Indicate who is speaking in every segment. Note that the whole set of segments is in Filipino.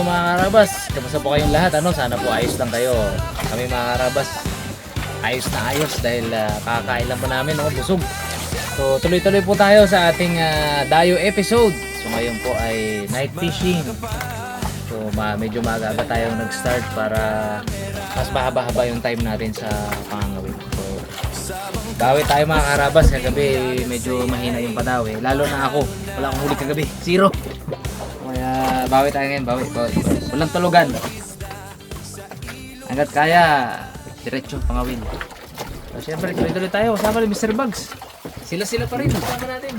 Speaker 1: Ano mga karabas, kamusta po kayong lahat? Sana po ayos lang kayo. Kami mga karabas, ayos na ayos dahil kakain lang po namin, busog. So tuloy-tuloy po tayo sa ating dayo episode. So ngayon po ay night fishing. So medyo maaga tayong nag-start para mas mahaba-haba yung time natin sa pangangawin. So bawi tayo mga karabas, kagabi medyo mahina yung padawi. Lalo na ako, wala akong huli kagabi, 0. Kaya bawi tayo ngayon, bawi. Walang tulugan. Hanggat kaya, diretso pangawin. So syempre tuloy-tuloy tayo, kasama ni Mr. Bugs. Sila pa rin, kasama natin.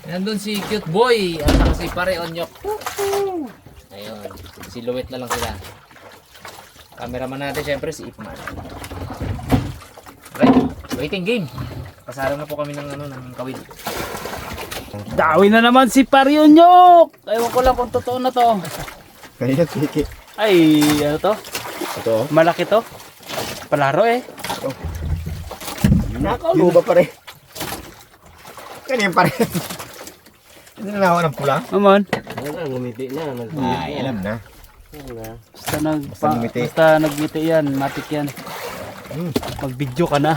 Speaker 1: Nandun si Cute Boy at saka si Pare Onyok. Ayun, silhouette na lang sila. Cameraman natin syempre si Ipman. Right, waiting game. Pasarang na po kami ng kawid.
Speaker 2: Dawi na naman si Parionyok! Ewan ko lang kung totoo na to.
Speaker 3: Kaya kiki.
Speaker 2: Ay, ano to?
Speaker 3: Ito.
Speaker 2: Malaki to. Palaro eh.
Speaker 3: Nakaluba pa rin. Kanina pa rin. Hindi na nawa ng pula.
Speaker 2: Naman.
Speaker 4: Ngumiti na.
Speaker 3: Ay, alam na.
Speaker 2: Basta nagngiti yan. Matik yan. Mag-video ka na.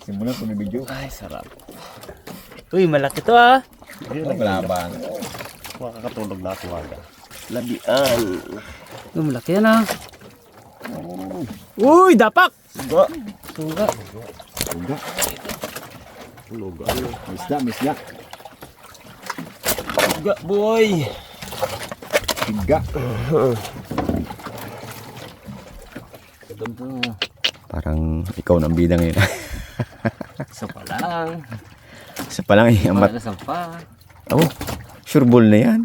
Speaker 3: Simulan ko na video.
Speaker 2: Ay, sarap. Uy, malaki to ah.
Speaker 3: Naglaban.
Speaker 4: Makakatulog na ako aga. Labian.
Speaker 2: Uy, malaki yan ah. Uy, dapak!
Speaker 3: Suga.
Speaker 2: Tuga.
Speaker 3: Suga.
Speaker 4: Luga.
Speaker 3: Misda.
Speaker 4: Luga, boy.
Speaker 3: Tiga. Parang ikaw ng bida ngayon.
Speaker 4: Isa pa lang.
Speaker 3: Isa pa lang eh.
Speaker 4: Wala na sampa.
Speaker 3: Oh, sure ball na yan.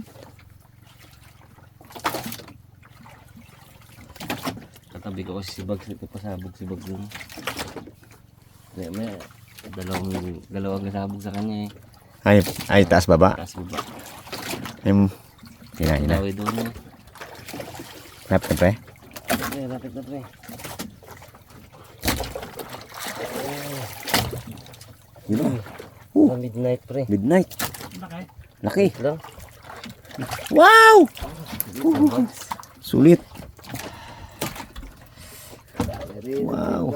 Speaker 4: Katabi ko kasi si Bugs. Ito pasabog si Bugs dun. May dalawang nasabog sa kanya eh.
Speaker 3: Ay, taas baba.
Speaker 4: Taas baba.
Speaker 3: Ina.
Speaker 4: Dawi doon eh.
Speaker 3: Lapit na pre.
Speaker 4: Lapit na pre.
Speaker 3: Yun.
Speaker 4: Midnight pre.
Speaker 3: Midnight. Laki.
Speaker 4: Lang.
Speaker 3: Wow! Sulit. Wow.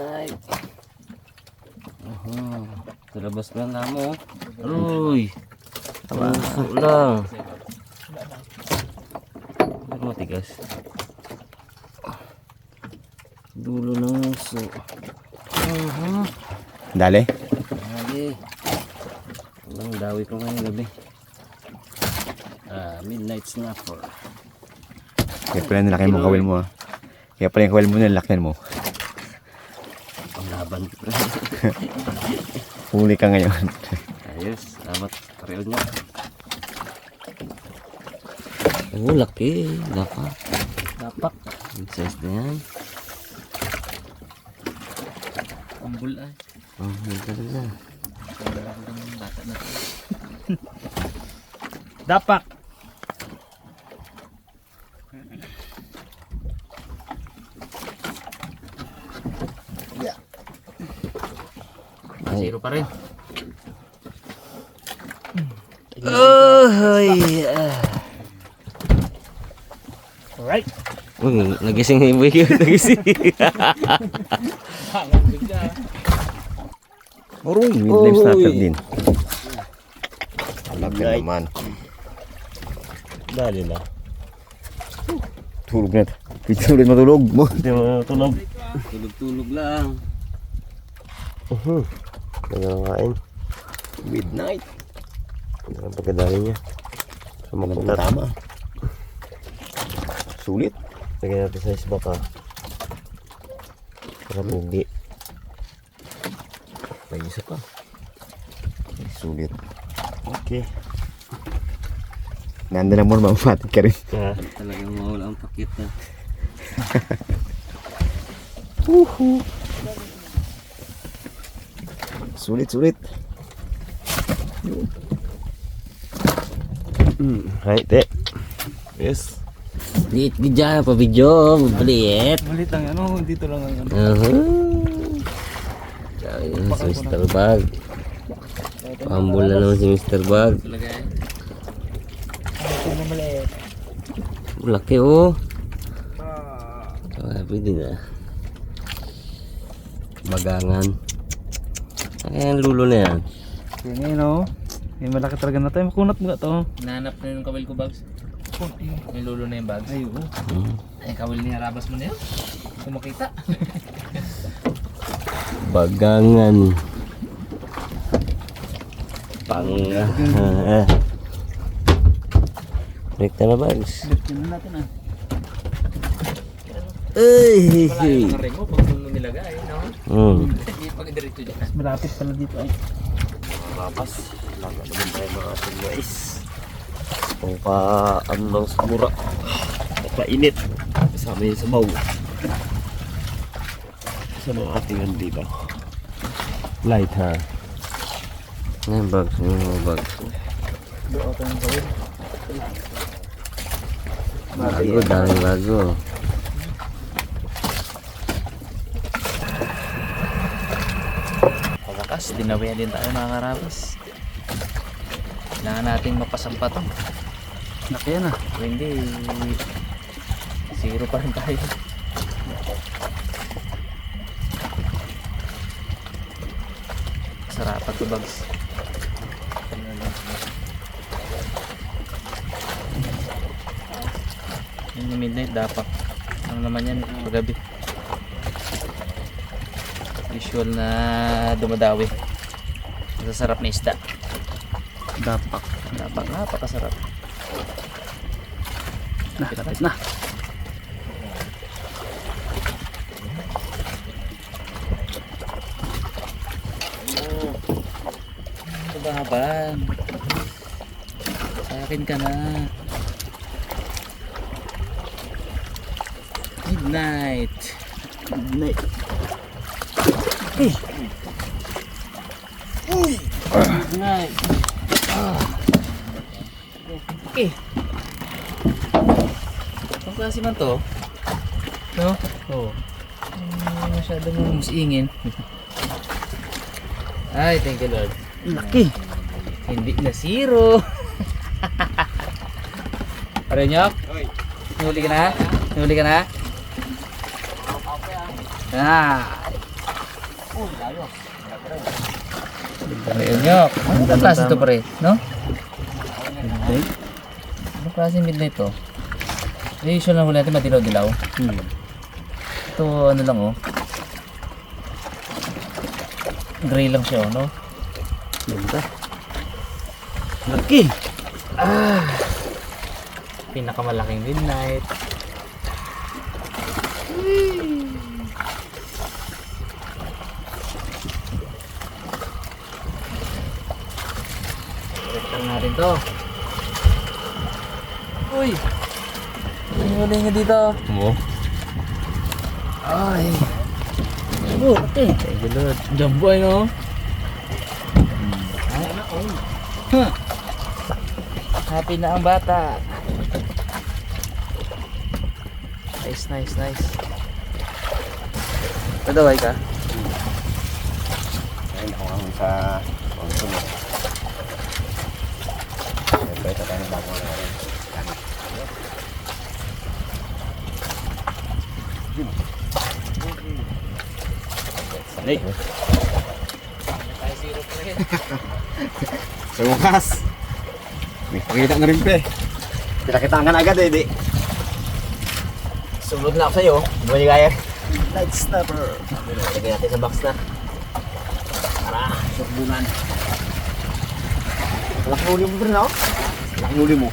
Speaker 4: Sa labas lang na mo. Uy. Puso lang. Ano matigas? Dulo ng uso.
Speaker 3: Dali.
Speaker 4: Lagi. Ang dawi ko ngayong gabi. Midnight snapper.
Speaker 3: Kaya pala nilaki mo kawil mo. Kaya pala yung kawil mo nilakyan mo.
Speaker 4: Ang laban ko.
Speaker 3: Huli ka ngayon.
Speaker 4: Ayos. Salamat. Pareho niya. Oh, laki. Dapak.
Speaker 2: Dapak.
Speaker 4: Big size na yan.
Speaker 1: Ambul ay.
Speaker 4: Oh, yun talaga.
Speaker 2: Dapak.
Speaker 1: Zero pa rin.
Speaker 2: Alright.
Speaker 4: Uy, nagising ni Boy. Nagising.
Speaker 3: Marunong, midnight snapper din. Laki naman.
Speaker 4: Dali na.
Speaker 3: Tulog na. Hindi ulit matulog mo.
Speaker 4: Hindi mo tulog. Tulog-tulog lang. Nagkakain.
Speaker 3: Midnight.
Speaker 4: Ito ang pagkadali niya. Sa mga
Speaker 3: Maganda tama. Sulit.
Speaker 4: lagyan natin sa isbak ha. Para pugi.
Speaker 3: May isa pa. Sulit.
Speaker 4: Okay.
Speaker 3: Nanda na mo, mamamatid ka rin.
Speaker 4: Talagang mawala ang pakit na.
Speaker 3: Sulit.
Speaker 4: Right, yes.
Speaker 1: Liit video pa video, maliit.
Speaker 2: Malit lang ano, dito lang ang ano.
Speaker 4: Si Mr. Bag. Pambul na naman si Mr. Bag. Laki oh. Grabe din ah. Bagangan. Ay, ang lulo na yan.
Speaker 2: Kaya ngayon oh. May malaki talaga na tayo. Makunat mo nga to.
Speaker 1: Hinahanap na yung kawil ko, Bags. May lulo na yung Bags.
Speaker 2: Ay, oo.
Speaker 1: Ay, kawil niya, rabas mo na yun. Kung makita.
Speaker 4: Bagangan. Rekta na Bags.
Speaker 2: Liftin na natin ah.
Speaker 4: Ay!
Speaker 1: Wala yung ring mo pag mo nilagay, no? Hindi pag diretso dyan.
Speaker 2: Mas malapit pala dito ay.
Speaker 4: Papas. Laga naman tayo mga ating guys. Kung ano lang sa mura. Painit. Kasama yung sabaw. Sa mga ating dito. Light ha. Ngayon Bags. Ngayon Bags.
Speaker 2: Doon tayo ng gawin.
Speaker 4: Bago. Daming bago.
Speaker 1: Pagkakas, dinawian din tayo mga karabas. Kailangan natin mapasampa to.
Speaker 2: Laki yan ah.
Speaker 1: Kung hindi, zero pa rin tayo. Sarapat to Bags. Yung midnight dapat. Ano naman yan, paggabi. Usual na dumadawi. Masasarap na isda.
Speaker 2: Dapak.
Speaker 1: Napakasarap.
Speaker 2: Lapit na.
Speaker 1: Kababan. Sa akin ka na. Midnight.
Speaker 2: Midnight.
Speaker 1: Midnight. Okay. Ang klase man to? No? Oo. Masyadong musingin. Ay, thank you Lord.
Speaker 2: Laki.
Speaker 1: Hindi na zero. Pare nyok? Nahuli ka na? Nahuli ka na? Ah. Pare nyok. Anong klase to pare? No?
Speaker 2: Midnight.
Speaker 1: Anong klase midnight to? Usual na huli natin madilaw-dilaw. Ito ano lang oh. Gray lang siya oh, no?
Speaker 2: Ganda. Laki.
Speaker 1: Pinakamalaking midnight. Rektan natin to. Uy! Ang huli nga dito.
Speaker 4: Mo?
Speaker 1: Ay!
Speaker 2: Oh, laki.
Speaker 1: Thank you Lord. Jumbo ay no? Huh. Happy na ang bata. Nice. Padaway ka?
Speaker 3: Ayun ako ang sa konsumo. Ito tayo ng bagong Sanay.
Speaker 1: Tayo zero pa rin.
Speaker 3: Sa wakas. May pakita na rin pre. Kita-kitaan ka na agad eh, di.
Speaker 1: Sumunod na ako sa'yo. Hindi mo niya kaya.
Speaker 2: Light snapper.
Speaker 1: Lagyan natin sa box na. Tara.
Speaker 2: Surbungan.
Speaker 3: Laki huli mo pre, no? Laki huli mo.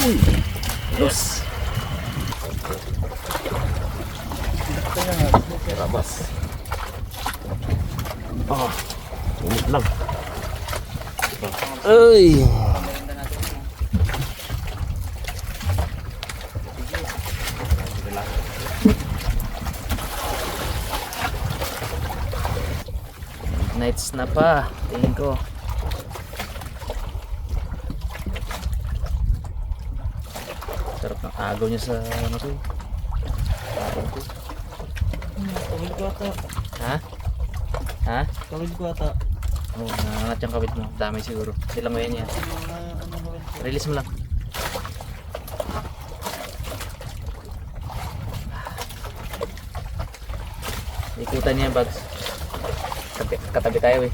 Speaker 1: Uy! Los.
Speaker 3: Rabas.
Speaker 4: Ulit lang. Ay!
Speaker 1: Nights na pa. Tingin ko. Sarap ng agaw niya sa ano to.
Speaker 2: Kawil ko ata.
Speaker 1: Ha? Ha?
Speaker 2: Kawil ko ata.
Speaker 1: Oh, nangangat yung kawit mo. Dami siguro. Sila mo yan yan. Release mo lang. abutan niya, Bags. Katabi tayo eh.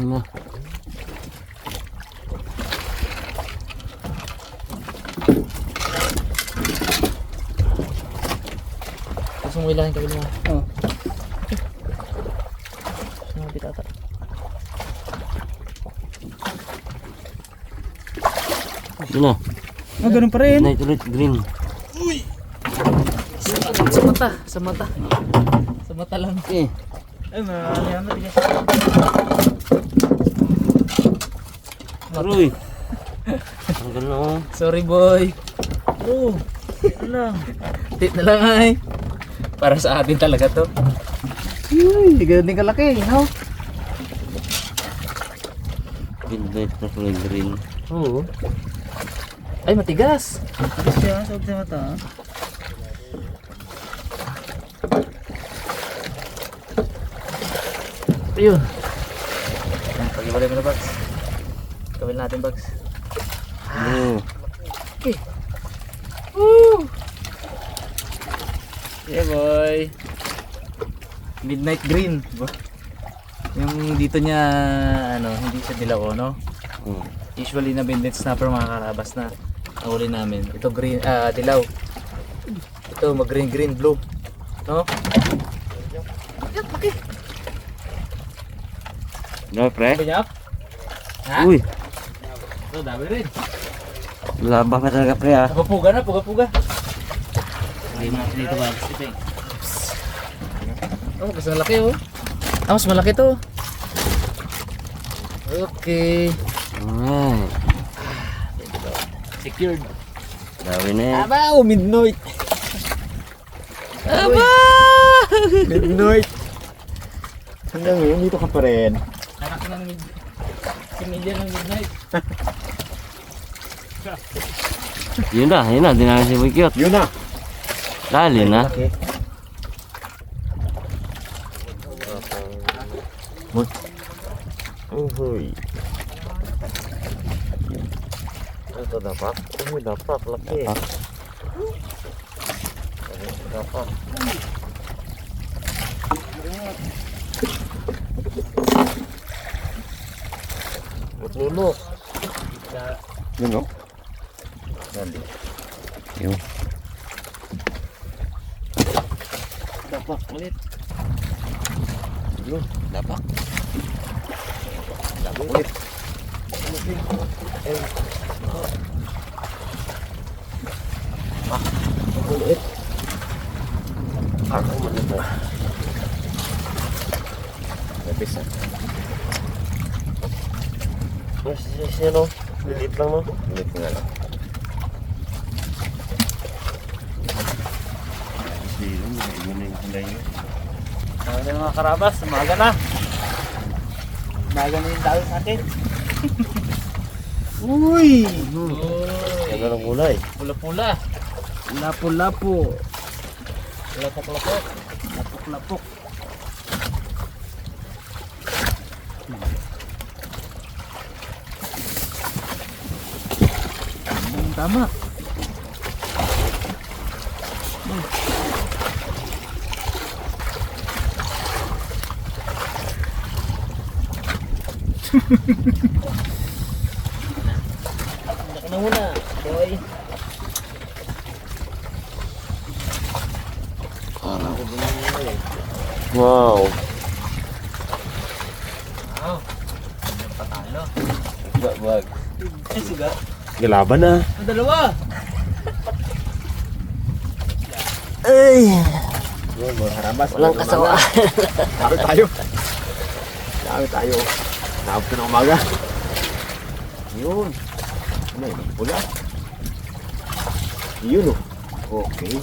Speaker 4: Ano?
Speaker 1: Gusto mo ilangin kabili mo?
Speaker 2: Oh.
Speaker 1: Gusto mo bitata?
Speaker 4: Ano?
Speaker 2: Ah, ganun pa rin.
Speaker 4: Night ulit green.
Speaker 1: Sa mata, sa mata. Sa mata lang.
Speaker 4: Eh.
Speaker 2: Ay, yan na. Tigas.
Speaker 4: Aroy. Ang gano'n.
Speaker 1: Sorry boy.
Speaker 2: Oh, ano lang.
Speaker 1: Tit na lang ay. Para sa atin talaga to.
Speaker 2: Hindi ganun din kalaki, no?
Speaker 4: Midnight na kulay green.
Speaker 1: Oo. Ay matigas.
Speaker 2: Tigas siya, sa mata. ah.
Speaker 1: Ayun. Pag-iwalay mo na, Bags. Gawin natin, Bags.
Speaker 4: Ano?
Speaker 1: Okay. Woo! Yeah, boy. Midnight green. Yung dito niya, ano, hindi siya dilaw, no?
Speaker 4: Hmm.
Speaker 1: Usually na midnight snapper mga karabas na nahuli namin. Ito green, dilaw. Ito mag-green, green, blue. No? Yan, okay.
Speaker 4: Ano, pre?
Speaker 1: Kanya? Ha?
Speaker 4: Uy,
Speaker 1: Ito, dami rin.
Speaker 4: labang ka talaga, pre, ah.
Speaker 1: Puga na, puga. Lagay mo natin dito, Bags. Ito eh. Oh, mas malaki oh. Ah, mas malaki to. Okay.
Speaker 4: Alright.
Speaker 1: Secured.
Speaker 4: Dami na yan.
Speaker 3: Aba, midnight.
Speaker 1: Aba!
Speaker 3: Midnight. Hanggang ngayon, dito ka pa rin.
Speaker 1: Anak ng similya ng midnight.
Speaker 4: Yun na. Di namin si Boy Cute.
Speaker 3: Yun na.
Speaker 4: Dali na.
Speaker 3: Okay.
Speaker 4: Uy. Ito dapat. Uy, dapat. Laki. Dapat. Matlulok.
Speaker 3: Yun o.
Speaker 4: Dali.
Speaker 3: Yun.
Speaker 4: Dapat ulit. Yun. Dapat. Dapat ulit. Ulit. Ako man ito. Labis ah. Sino? Lilit lang no? Lilit nga lang. Sino? Iba na yung kulay niya.
Speaker 2: Ano na mga karabas, umaga na. Umaga na yung dawit natin. Uy!
Speaker 4: Ganda ng kulay.
Speaker 1: Pula-pula.
Speaker 2: Lapo-lapo.
Speaker 1: Lapok-lapok.
Speaker 2: Lapok-lapok. Tama.
Speaker 1: Laki na muna, boy.
Speaker 4: Wow.
Speaker 1: Wow. Patalo.
Speaker 4: Wag.
Speaker 1: Ay, siga.
Speaker 3: Galaban na.
Speaker 1: Ang dalawa.
Speaker 4: Ay!
Speaker 3: Yun, mga harabas.
Speaker 4: Walang kasawa.
Speaker 3: Dami tayo. Dami tayo. Nakap ko na umaga. Yun. Ano yun? Pula. Yun o. Okay.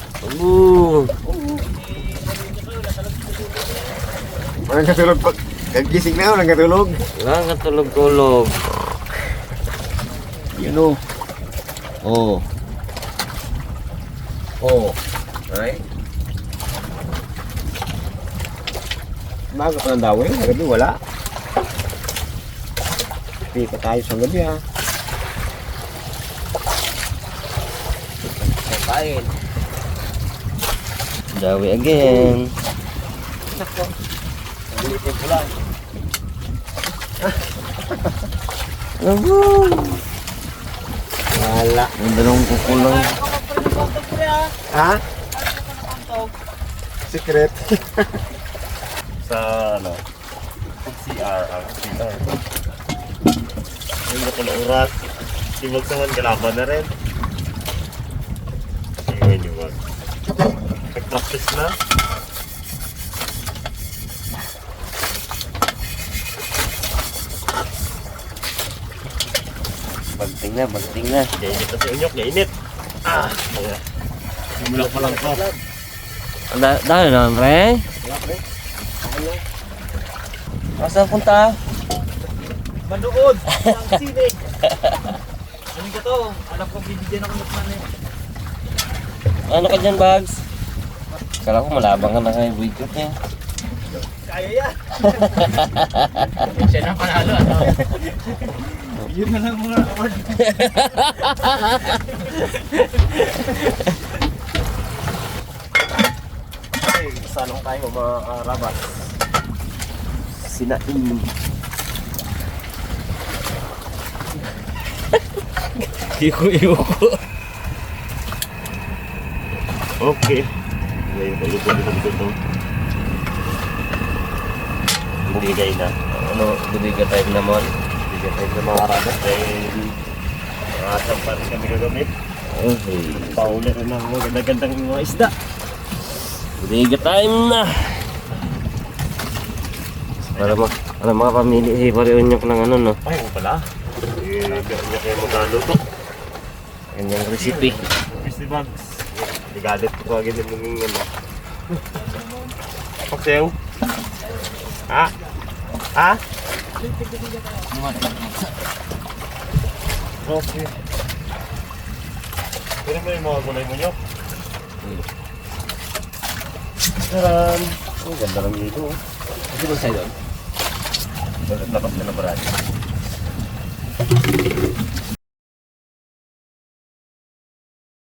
Speaker 3: Walang katulog pag kagising na, walang katulog.
Speaker 4: Walang katulog-tulog.
Speaker 3: Yun o. Oh. Oh. Right? Umaga pa ng dawin, gabi wala. Hindi pa tayo sa gabi ha.
Speaker 1: Kain.
Speaker 4: Dawi again.
Speaker 1: Ulitin ko lang.
Speaker 3: Wala.
Speaker 4: Ang dalawang kukulang.
Speaker 3: Ha? Secret.
Speaker 4: Sa ano? CR. CR. Yung ko na oras. Timog naman kalaban na rin. Ayun yung wag. Nag-practice na. Banting na. Kainit na si Unyok, kainit. Simula pa lang to. Dahil naman, pre. Saan punta?
Speaker 2: Manood! Ang sine! Ano ka to? Alam ko bibigyan ako ng money.
Speaker 4: Ano ka dyan, Bags? Kala ko malabang ka na kay Buikot niya.
Speaker 2: Kaya yan!
Speaker 1: Siya na panalo, ano?
Speaker 2: Yun na lang mga award.
Speaker 4: Okay, salong tayo mga karabas. Sinain. Iko. Okay. Ngayon ko yung pwede dito to. Bumigay na. Ano, bumigay time naman. Bumigay time na mga karabas. Dahil asang pa rin kami gagamit. Okay. Pauli rin ang maganda-gandang mga isda. Bumigay time na. Para mga pamili, pariunyok ng ano, no? Ay, pala. Kanya kayo magluto. Kanyang recipe. Crispy bugs. Igalit ko agad yung mga ano. Paksew. Ha? Ha? Okay. Pero mo yung mga gulay mo nyo? Taran! Oh, ganda ng ilo.
Speaker 1: Kasi ba sa'yo doon?
Speaker 4: Dapat na nabaraan.